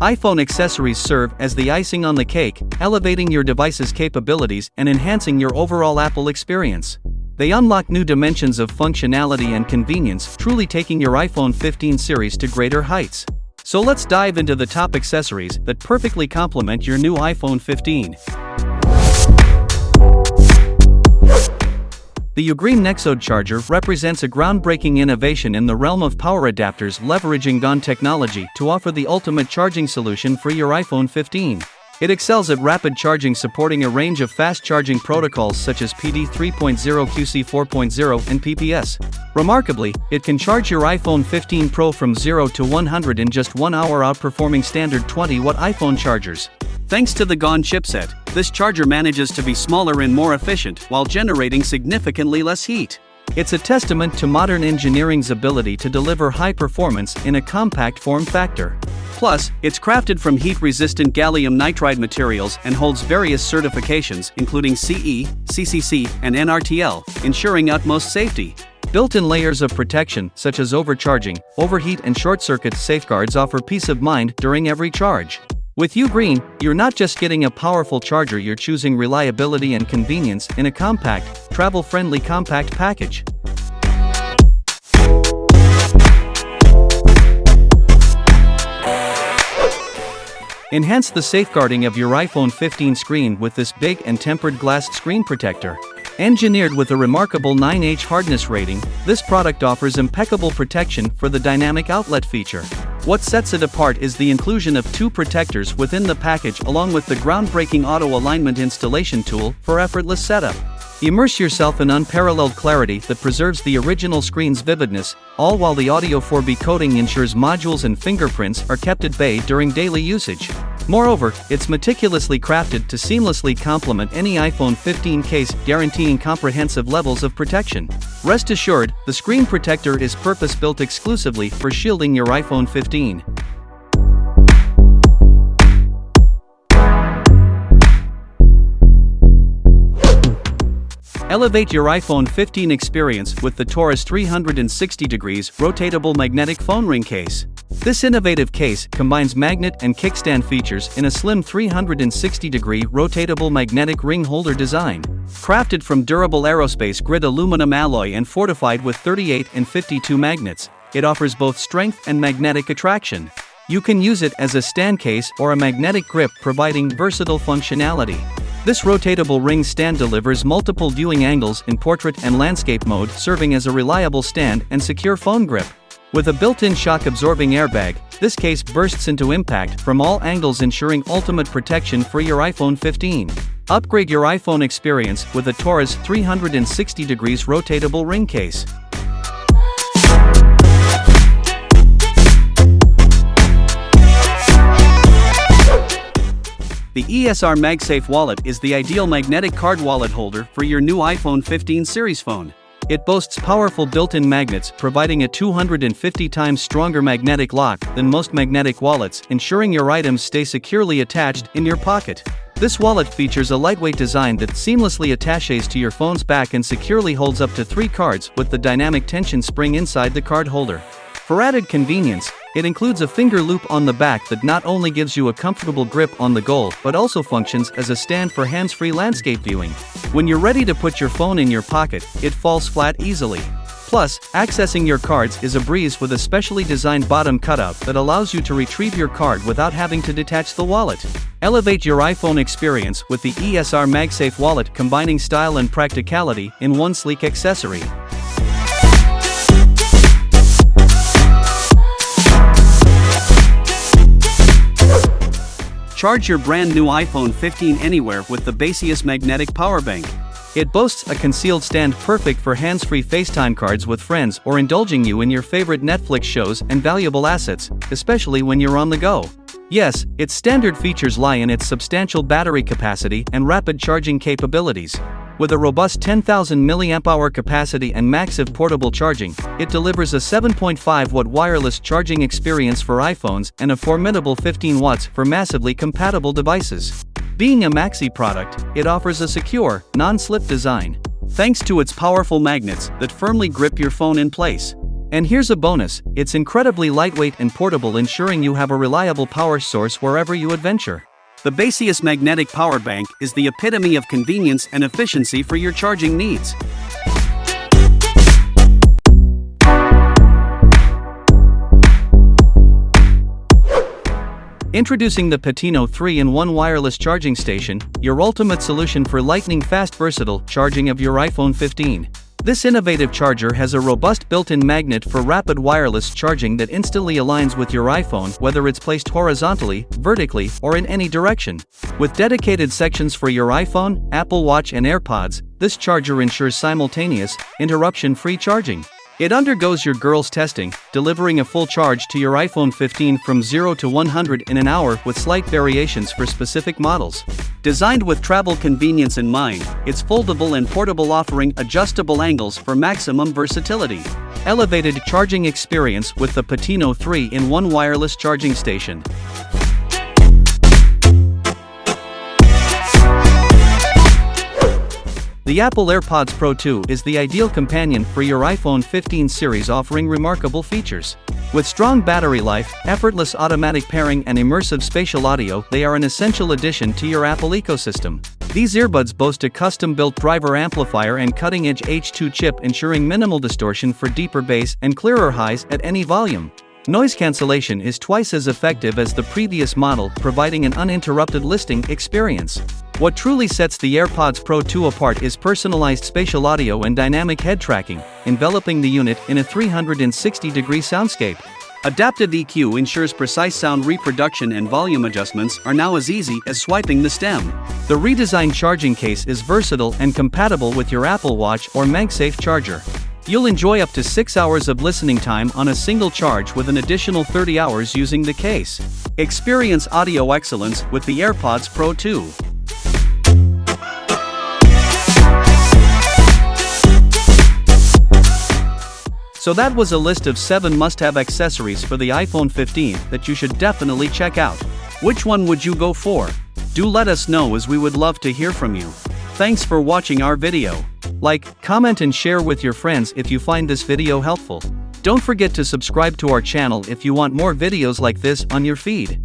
iPhone accessories serve as the icing on the cake, elevating your device's capabilities and enhancing your overall Apple experience. They unlock new dimensions of functionality and convenience, truly taking your iPhone 15 series to greater heights. So let's dive into the top accessories that perfectly complement your new iPhone 15. The UGREEN Nexode charger represents a groundbreaking innovation in the realm of power adapters, leveraging GaN technology to offer the ultimate charging solution for your iPhone 15. It excels at rapid charging, supporting a range of fast charging protocols such as PD 3.0, QC 4.0, and PPS. Remarkably, it can charge your iPhone 15 Pro from 0 to 100 in just 1 hour, outperforming standard 20-watt iPhone chargers. Thanks to the GaN chipset, this charger manages to be smaller and more efficient while generating significantly less heat. It's a testament to modern engineering's ability to deliver high performance in a compact form factor. Plus, it's crafted from heat-resistant gallium nitride materials and holds various certifications including CE, CCC, and NRTL, ensuring utmost safety. Built-in layers of protection such as overcharging, overheat, and short-circuit safeguards offer peace of mind during every charge. With UGREEN, you're not just getting a powerful charger, you're choosing reliability and convenience in a compact, travel-friendly compact package. Enhance the safeguarding of your iPhone 15 screen with this big and tempered glass screen protector. Engineered with a remarkable 9H hardness rating, this product offers impeccable protection for the dynamic outlet feature. What sets it apart is the inclusion of 2 protectors within the package, along with the groundbreaking auto alignment installation tool for effortless setup. Immerse yourself in unparalleled clarity that preserves the original screen's vividness, all while the Audio 4B coating ensures modules and fingerprints are kept at bay during daily usage. Moreover, it's meticulously crafted to seamlessly complement any iPhone 15 case, guaranteeing comprehensive levels of protection. Rest assured, the screen protector is purpose-built exclusively for shielding your iPhone 15. Elevate your iPhone 15 experience with the Torras 360° rotatable magnetic phone ring case. This innovative case combines magnet and kickstand features in a slim 360° rotatable magnetic ring holder design. Crafted from durable aerospace grid aluminum alloy and fortified with 38 and 52 magnets, it offers both strength and magnetic attraction. You can use it as a stand case or a magnetic grip, providing versatile functionality. This rotatable ring stand delivers multiple viewing angles in portrait and landscape mode, serving as a reliable stand and secure phone grip. With a built-in shock-absorbing airbag, this case bursts into impact from all angles, ensuring ultimate protection for your iPhone 15. Upgrade your iPhone experience with a Torras 360° rotatable ring case. The ESR MagSafe Wallet is the ideal magnetic card wallet holder for your new iPhone 15 series phone. It boasts powerful built-in magnets, providing a 250 times stronger magnetic lock than most magnetic wallets, ensuring your items stay securely attached in your pocket. This wallet features a lightweight design that seamlessly attaches to your phone's back and securely holds up to 3 cards with the dynamic tension spring inside the card holder. For added convenience, it includes a finger loop on the back that not only gives you a comfortable grip on the go, but also functions as a stand for hands-free landscape viewing. When you're ready to put your phone in your pocket, it falls flat easily. Plus, accessing your cards is a breeze with a specially designed bottom cutout that allows you to retrieve your card without having to detach the wallet. Elevate your iPhone experience with the ESR MagSafe Wallet, combining style and practicality in one sleek accessory. Charge your brand new iPhone 15 anywhere with the Baseus magnetic power bank. It boasts a concealed stand perfect for hands-free FaceTime cards with friends or indulging you in your favorite Netflix shows and valuable assets, especially when you're on the go. Yes, its standard features lie in its substantial battery capacity and rapid charging capabilities. With a robust 10,000 mAh capacity and massive portable charging, it delivers a 7.5-watt wireless charging experience for iPhones and a formidable 15 watts for massively compatible devices. Being a maxi product, it offers a secure, non-slip design, thanks to its powerful magnets that firmly grip your phone in place. And here's a bonus, it's incredibly lightweight and portable, ensuring you have a reliable power source wherever you adventure. The Baseus magnetic power bank is the epitome of convenience and efficiency for your charging needs. Introducing the Petino 3-in-1 wireless charging station, your ultimate solution for lightning-fast versatile charging of your iPhone 15. This innovative charger has a robust built-in magnet for rapid wireless charging that instantly aligns with your iPhone, whether it's placed horizontally, vertically, or in any direction. With dedicated sections for your iPhone, Apple Watch and AirPods, this charger ensures simultaneous, interruption-free charging. It undergoes your girl's testing, delivering a full charge to your iPhone 15 from 0 to 100 in an hour with slight variations for specific models. Designed with travel convenience in mind, it's foldable and portable, offering adjustable angles for maximum versatility. Elevated charging experience with the Petino 3-in-1 wireless charging station. The Apple AirPods Pro 2 is the ideal companion for your iPhone 15 series, offering remarkable features. With strong battery life, effortless automatic pairing, and immersive spatial audio, they are an essential addition to your Apple ecosystem. These earbuds boast a custom-built driver amplifier and cutting-edge H2 chip, ensuring minimal distortion for deeper bass and clearer highs at any volume. Noise cancellation is twice as effective as the previous model, providing an uninterrupted listening experience. What truly sets the AirPods Pro 2 apart is personalized spatial audio and dynamic head tracking, enveloping the unit in a 360-degree soundscape. Adaptive EQ ensures precise sound reproduction, and volume adjustments are now as easy as swiping the stem. The redesigned charging case is versatile and compatible with your Apple Watch or MagSafe charger. You'll enjoy up to 6 hours of listening time on a single charge, with an additional 30 hours using the case. Experience audio excellence with the AirPods Pro 2. So that was a list of 7 must-have accessories for the iPhone 15 that you should definitely check out. Which one would you go for? Do let us know, as we would love to hear from you. Thanks for watching our video. Like, comment and share with your friends if you find this video helpful. Don't forget to subscribe to our channel if you want more videos like this on your feed.